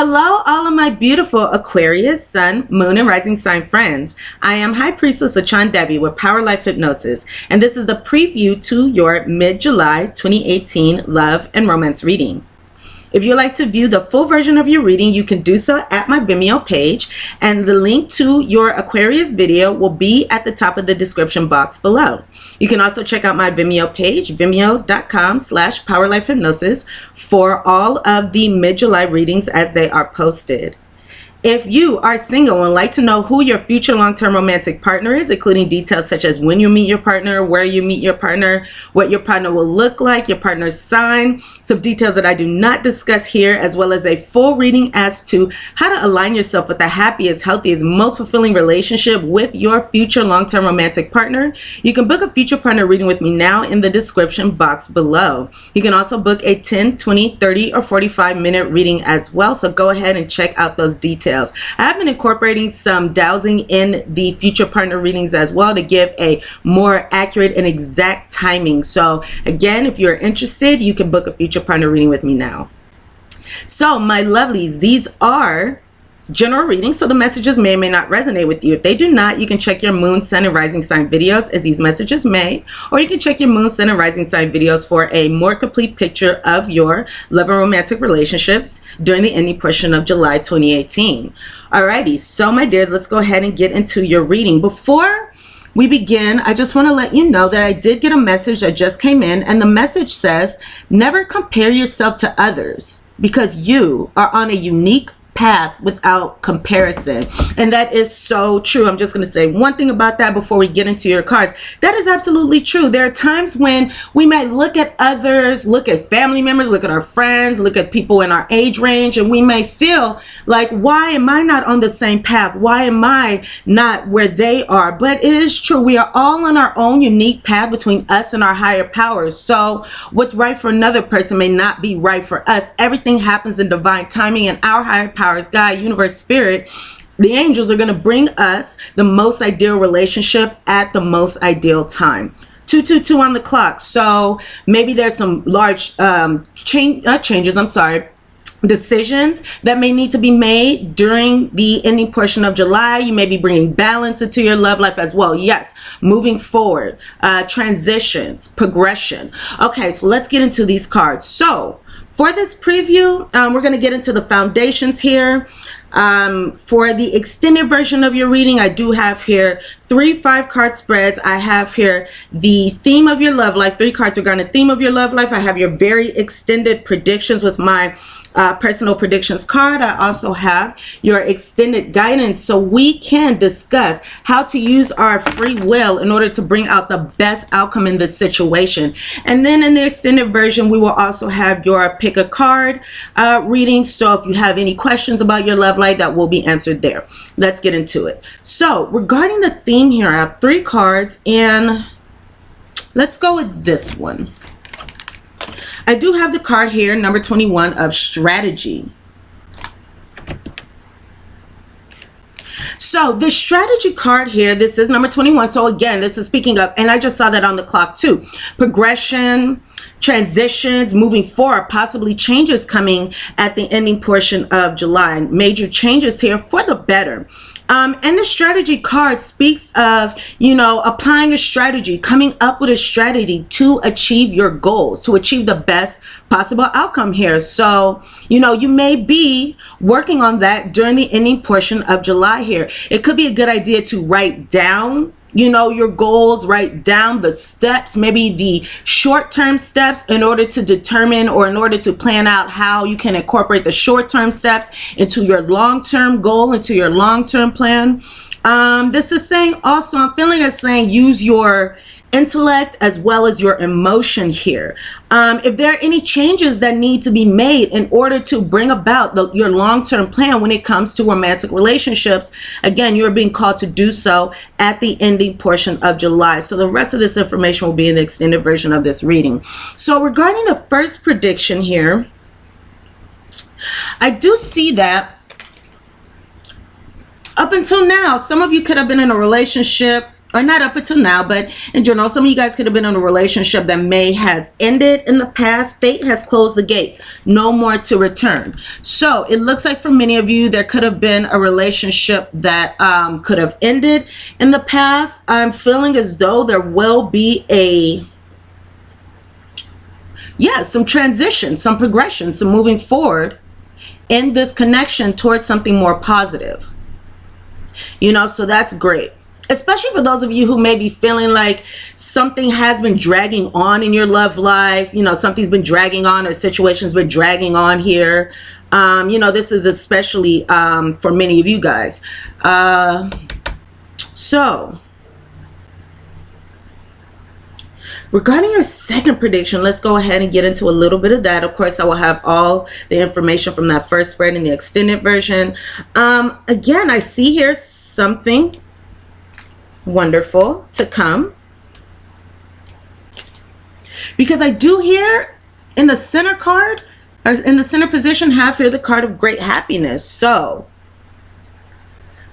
Hello, all of my beautiful Aquarius, Sun, Moon, and Rising sign friends. I am High Priestess LaChondevi with Power Life Hypnosis, and this is the preview to your mid-July 2018 love and romance reading. If you'd like to view the full version of your reading, you can do so at my Vimeo page, and the link to your Aquarius video will be at the top of the description box below. You can also check out my Vimeo page, vimeo.com/powerlifehypnosis, for all of the mid-July readings as they are posted. If you are single and would like to know who your future long-term romantic partner is, including details such as when you meet your partner, where you meet your partner, what your partner will look like, your partner's sign, some details that I do not discuss here, as well as a full reading as to how to align yourself with the happiest, healthiest, most fulfilling relationship with your future long-term romantic partner, you can book a future partner reading with me now in the description box below. You can also book a 10, 20, 30, or 45-minute reading as well, so go ahead and check out those details. I have been incorporating some dowsing in the future partner readings as well to give a more accurate and exact timing. So again, if you're interested, you can book a future partner reading with me now. So my lovelies, these are general readings, so the messages may or may not resonate with you. If they do not, you can check your moon, sun, and rising sign videos, as these messages may, or you can check your moon, sun, and rising sign videos for a more complete picture of your love and romantic relationships during the ending portion of July 2018. Alrighty, so my dears, let's go ahead and get into your reading. Before we begin, I just want to let you know that I did get a message that just came in, and the message says, never compare yourself to others because you are on a unique path without comparison. And that is so true. I'm just going to say one thing about that before we get into your cards. That is absolutely true. There are times when we might look at others, look at family members, look at our friends, look at people in our age range, and we may feel like, why am I not on the same path? Why am I not where they are? But it is true. We are all on our own unique path between us and our higher powers. So what's right for another person may not be right for us. Everything happens in divine timing, and our higher powers, God, universe, spirit, the angels are going to bring us the most ideal relationship at the most ideal time. 222 on the clock. So maybe there's some large decisions that may need to be made during the ending portion of July. You may be bringing balance into your love life as well. Yes, moving forward, transitions, progression. Okay, so let's get into these cards. So for this preview, we're going to get into the foundations here. For the extended version of your reading, I do have here 3 5-card spreads. I have here the theme of your love life, 3 cards regarding the theme of your love life. I have your very extended predictions with my personal predictions card. I also have your extended guidance, so we can discuss how to use our free will in order to bring out the best outcome in this situation. And then in the extended version, we will also have your pick a card reading. So if you have any questions about your love life, that will be answered there. Let's get into it. So regarding the theme here, I have 3 cards, and let's go with this one. I do have the card here, number 21 of strategy. So the strategy card here, this is number 21. So again, this is speaking of, and I just saw that on the clock too, progression, transitions, moving forward, possibly changes coming at the ending portion of July. Major changes here for the better. And the strategy card speaks of, you know, applying a strategy, coming up with a strategy to achieve your goals, to achieve the best possible outcome here. So, you know, you may be working on that during the ending portion of July here. It could be a good idea to write down, you know, your goals, write down the steps, maybe the short-term steps, in order to determine, or in order to plan out how you can incorporate the short-term steps into your long-term goal, into your long-term plan. This is saying also, I'm feeling it's saying use your intellect as well as your emotion here. If there are any changes that need to be made in order to bring about your long-term plan when it comes to romantic relationships, again, you're being called to do so at the ending portion of July. So the rest of this information will be in the extended version of this reading. So regarding the first prediction here, I do see that up until now, some of you could have been in a relationship or not up until now, but in general, some of you guys could have been in a relationship that has ended in the past. Fate has closed the gate. No more to return. So it looks like for many of you, there could have been a relationship that could have ended in the past. I'm feeling as though there will be some transition, some progression, some moving forward in this connection towards something more positive. You know, so that's great. Especially for those of you who may be feeling like something has been dragging on in your love life. You know, something's been dragging on, or situation's been dragging on here. You know, this is especially for many of you guys. So, regarding your second prediction, let's go ahead and get into a little bit of that. Of course, I will have all the information from that first spread in the extended version. Again, I see here something wonderful to come, because I do hear in the center card, or in the center position, have here the card of great happiness. So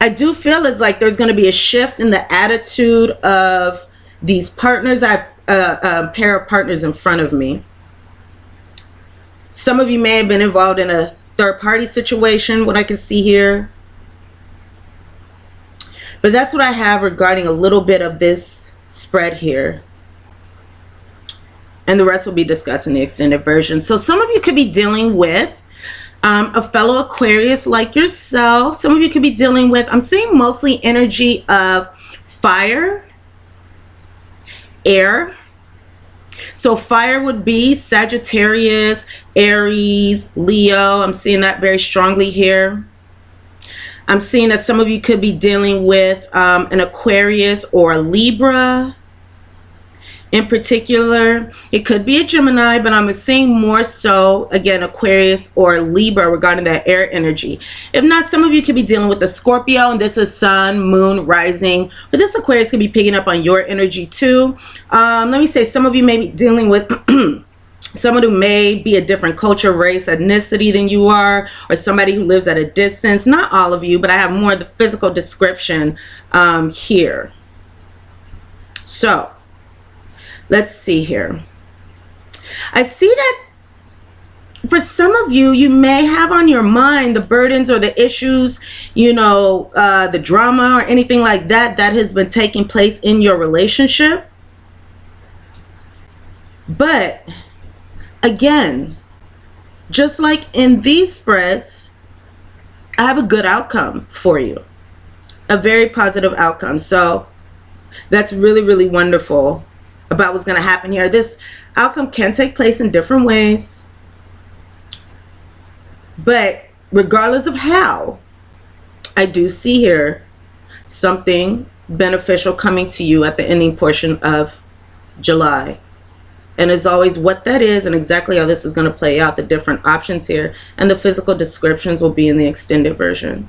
I do feel as like there's going to be a shift in the attitude of these partners. I have a pair of partners in front of me. Some of you may have been involved in a third-party situation, what I can see here. But that's what I have regarding a little bit of this spread here. And the rest will be discussed in the extended version. So some of you could be dealing with a fellow Aquarius like yourself. Some of you could be dealing with, I'm seeing mostly energy of fire, air. So fire would be Sagittarius, Aries, Leo. I'm seeing that very strongly here. I'm seeing that some of you could be dealing with an Aquarius or a Libra in particular. It could be a Gemini, but I'm seeing more so, again, Aquarius or Libra regarding that air energy. If not, some of you could be dealing with the Scorpio, and this is Sun, Moon, Rising. But this Aquarius could be picking up on your energy too. Let me say, some of you may be dealing with someone who may be a different culture, race, ethnicity than you are, or somebody who lives at a distance. Not all of you, but I have more of the physical description here. So let's see here. I see that for some of you, you may have on your mind the burdens or the issues, you know, the drama or anything like that that has been taking place in your relationship. But again, just like in these spreads, I have a good outcome for you, a very positive outcome. So that's really, really wonderful about what's going to happen here. This outcome can take place in different ways, but regardless of how, I do see here something beneficial coming to you at the ending portion of July. And as always, what that is and exactly how this is going to play out, the different options here, and the physical descriptions will be in the extended version.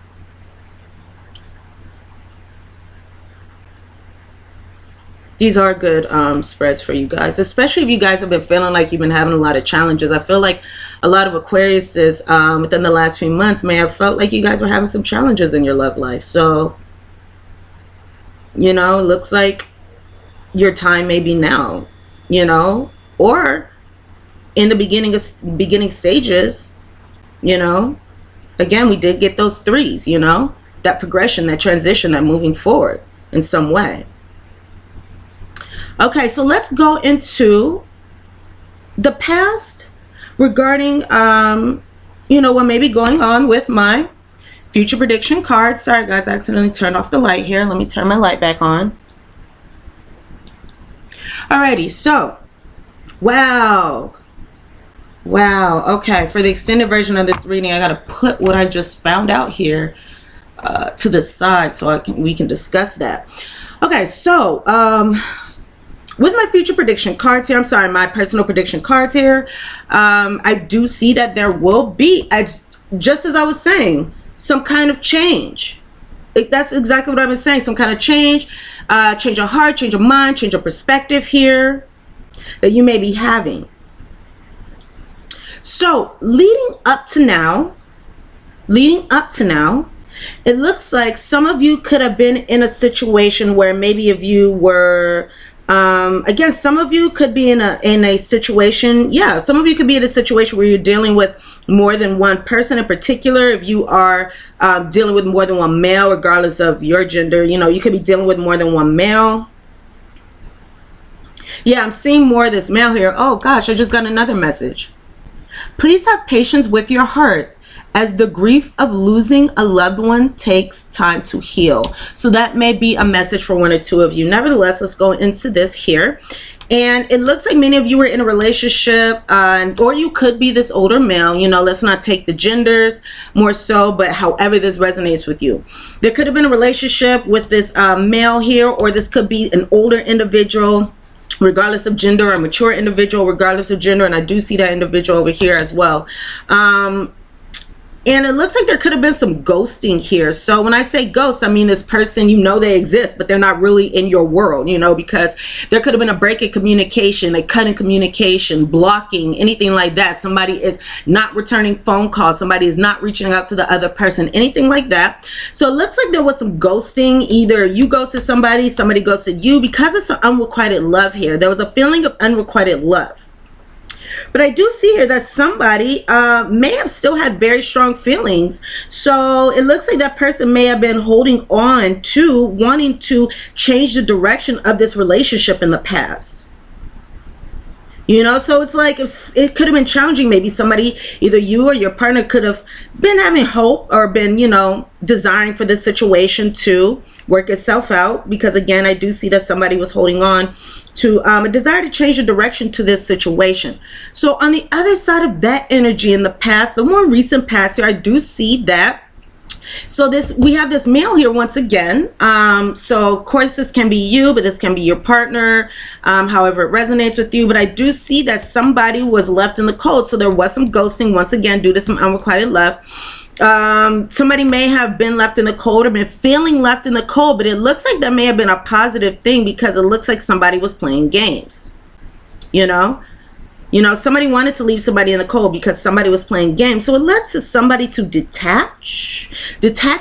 These are good spreads for you guys, especially if you guys have been feeling like you've been having a lot of challenges. I feel like a lot of Aquariuses within the last few months may have felt like you guys were having some challenges in your love life. So, you know, it looks like your time may be now, you know, or in the beginning stages, you know. Again, we did get those threes, you know, that progression, that transition, that moving forward in some way. Okay, so let's go into the past regarding, you know, what may be going on with my future prediction card. Sorry, guys, I accidentally turned off the light here. Let me turn my light back on. Alrighty, so, wow. Okay, for the extended version of this reading, I got to put what I just found out here to the side so we can discuss that. Okay, so, with my future prediction cards here, I'm sorry, my personal prediction cards here, I do see that there will be, just as I was saying, some kind of change. That's exactly what I've been saying, some kind of change, change of heart, change of mind, change of perspective here that you may be having. So leading up to now, It looks like some of you could have been in a situation where maybe if you were, again, some of you could be in a situation, yeah, some of you could be in a situation where you're dealing with more than one person in particular. If you are dealing with more than one male, regardless of your gender, you know, you could be dealing with more than one male. Yeah, I'm seeing more of this male here. Oh gosh, I just got another message. Please have patience with your heart, as the grief of losing a loved one takes time to heal. So that may be a message for one or two of you. Nevertheless, let's go into this here. And it looks like many of you were in a relationship, or you could be this older male. You know, let's not take the genders more so, but however this resonates with you. There could have been a relationship with this male here, or this could be an older individual, regardless of gender, or a mature individual, regardless of gender. And I do see that individual over here as well. And it looks like there could have been some ghosting here. So when I say ghost, I mean this person, you know they exist, but they're not really in your world, you know, because there could have been a break in communication, a cut in communication, blocking, anything like that. Somebody is not returning phone calls. Somebody is not reaching out to the other person, anything like that. So it looks like there was some ghosting. Either you ghosted somebody, somebody ghosted you, because of some unrequited love here. There was a feeling of unrequited love. But I do see here that somebody may have still had very strong feelings. So it looks like that person may have been holding on to wanting to change the direction of this relationship in the past. You know, so it's like it could have been challenging. Maybe somebody, either you or your partner, could have been having hope or been, you know, desiring for this situation to work itself out. Because again, I do see that somebody was holding on to a desire to change the direction to this situation. So on the other side of that energy in the past, the more recent past here, I do see that. So we have this male here once again. So of course this can be you, but this can be your partner, however it resonates with you. But I do see that somebody was left in the cold. So there was some ghosting once again due to some unrequited love. Somebody may have been left in the cold or been feeling left in the cold, but it looks like that may have been a positive thing, because it looks like somebody was playing games. You know, somebody wanted to leave somebody in the cold because somebody was playing games. So it led to somebody to detach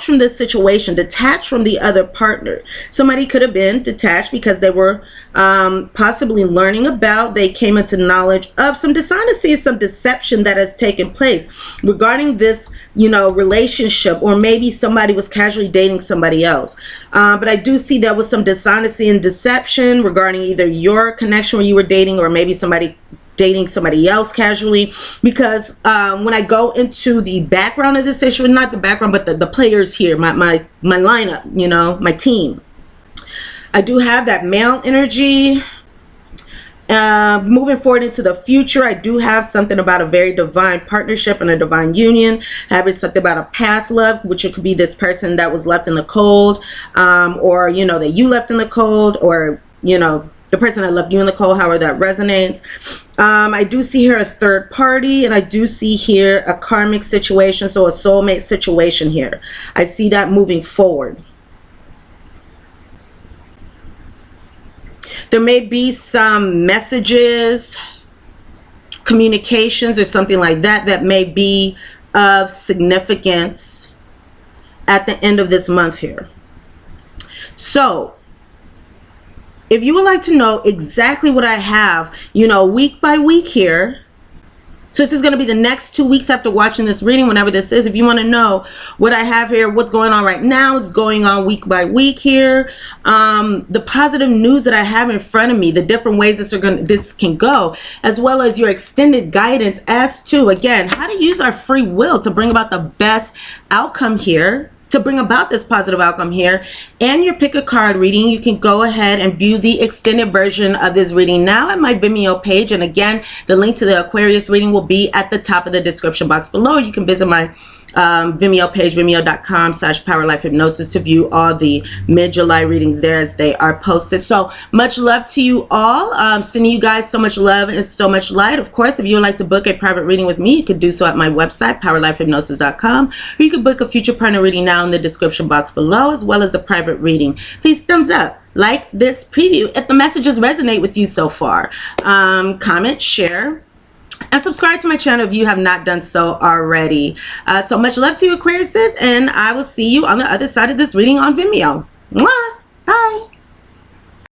from this situation, detach from the other partner. Somebody could have been detached because they were possibly learning about, they came into knowledge of some dishonesty and some deception that has taken place regarding this, you know, relationship, or maybe somebody was casually dating somebody else. But I do see there was some dishonesty and deception regarding either your connection where you were dating, or maybe somebody dating somebody else casually. Because when I go into the background of this issue, not the background, but the players here, my lineup, you know, my team, I do have that male energy. Moving forward into the future, I do have something about a very divine partnership and a divine union. Having something about a past love, which it could be this person that was left in the cold, or, you know, that you left in the cold, or, you know, the person that left you in the cold, however that resonates. I do see here a third party, and I do see here a karmic situation, so a soulmate situation here. I see that moving forward. There may be some messages, communications, or something like that that may be of significance at the end of this month here. So if you would like to know exactly what I have, you know, week by week here, so this is going to be the next 2 weeks after watching this reading, whenever this is. If you want to know what I have here, what's going on right now, it's going on week by week here. The positive news that I have in front of me, the different ways this can go, as well as your extended guidance as to, again, how to use our free will to bring about the best outcome here, to bring about this positive outcome here. And your pick a card reading, you can go ahead and view the extended version of this reading now at my Vimeo page. And again, the link to the Aquarius reading will be at the top of the description box below. You can visit my Vimeo page, vimeo.com/powerlifehypnosis, to view all the mid-July readings there as they are posted. So much love to you all. Sending you guys so much love and so much light. Of course, if you would like to book a private reading with me, you could do so at my website, powerlifehypnosis.com, or you could book a future partner reading now in the description box below, as well as a private reading. Please thumbs up, like this preview if the messages resonate with you so far. Comment, share, And subscribe to my channel if you have not done so already. So much love to you, Aquariuses, and I will see you on the other side of this reading on Vimeo. Mwah! Bye!